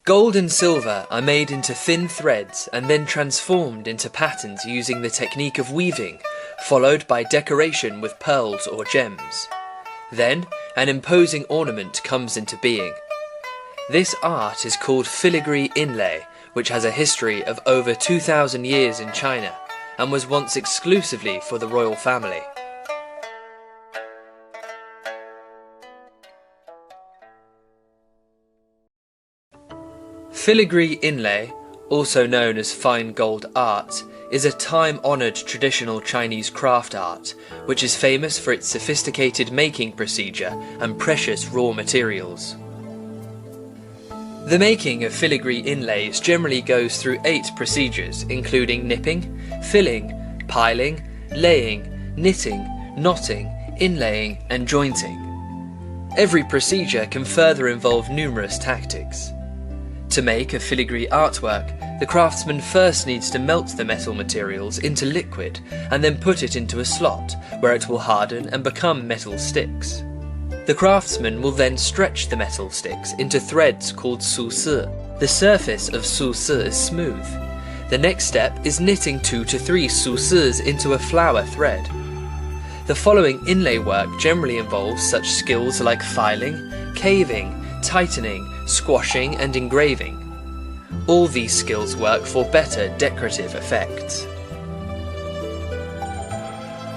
Gold and silver are made into thin threads and then transformed into patterns using the technique of weaving, followed by decoration with pearls or gems. Then, an imposing ornament comes into being. This art is called filigree inlay, which has a history of over 2,000 years in China, and was once exclusively for the royal family. Filigree inlay, also known as fine gold art, is a time-honoured traditional Chinese craft art, which is famous for its sophisticated making procedure and precious raw materials. The making of filigree inlays generally goes through 8 procedures, including nipping, filling, piling, laying, knitting, knotting, inlaying, and jointing. Every procedure can further involve numerous tactics. To make a filigree artwork, the craftsman first needs to melt the metal materials into liquid and then put it into a slot, where it will harden and become metal sticks. The craftsman will then stretch the metal sticks into threads called su si. The surface of su si is smooth. The next step is knitting 2 to 3 su sis into a flower thread. The following inlay work generally involves such skills like filing, caving, tightening, squashing and engraving. All these skills work for better decorative effects.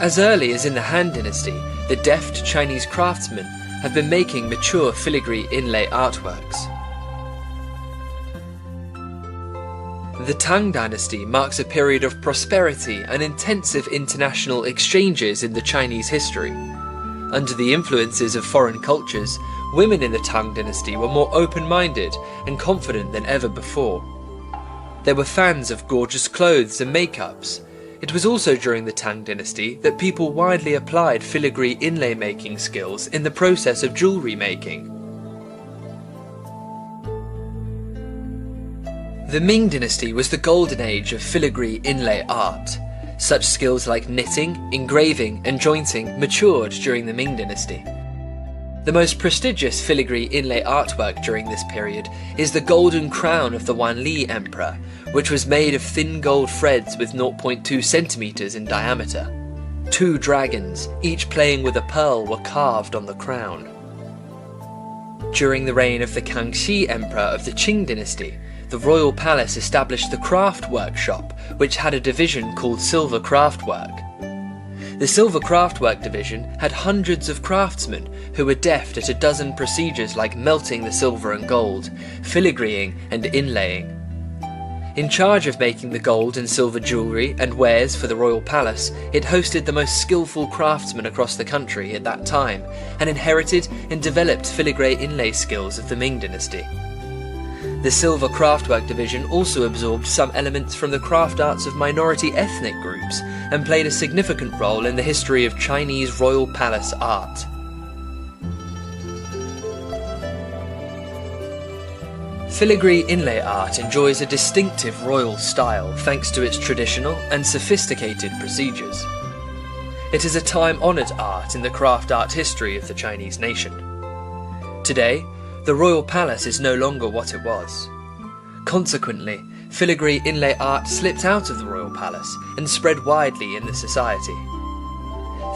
As early as in the Han Dynasty, the deft Chinese craftsmen have been making mature filigree inlay artworks. The Tang Dynasty marks a period of prosperity and intensive international exchanges in the Chinese history. Under the influences of foreign cultures, women in the Tang Dynasty were more open-minded and confident than ever before. They were fans of gorgeous clothes and makeups. It was also during the Tang Dynasty that people widely applied filigree inlay making skills in the process of jewellery making. The Ming Dynasty was the golden age of filigree inlay art. Such skills like knitting, engraving and jointing matured during the Ming Dynasty. The most prestigious filigree inlay artwork during this period is the golden crown of the Wanli Emperor, which was made of thin gold threads with 0.2 centimeters in diameter. 2 dragons, each playing with a pearl, were carved on the crown. During the reign of the Kangxi Emperor of the Qing Dynasty, the royal palace established the craft workshop, which had a division called Silver Craftwork. The Silver Craftwork division had hundreds of craftsmen who were deft at a dozen procedures like melting the silver and gold, filigreeing and inlaying. In charge of making the gold and silver jewellery and wares for the royal palace, it hosted the most skillful craftsmen across the country at that time and inherited and developed filigree inlay skills of the Ming Dynasty. The Silver Craftwork division also absorbed some elements from the craft arts of minority ethnic groups and played a significant role in the history of Chinese royal palace art. Filigree inlay art enjoys a distinctive royal style thanks to its traditional and sophisticated procedures. It is a time-honoured art in the craft art history of the Chinese nation. Today, the royal palace is no longer what it was. Consequently, filigree inlay art slipped out of the royal palace and spread widely in the society.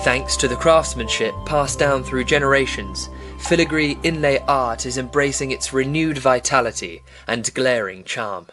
Thanks to the craftsmanship passed down through generations, filigree inlay art is embracing its renewed vitality and glaring charm.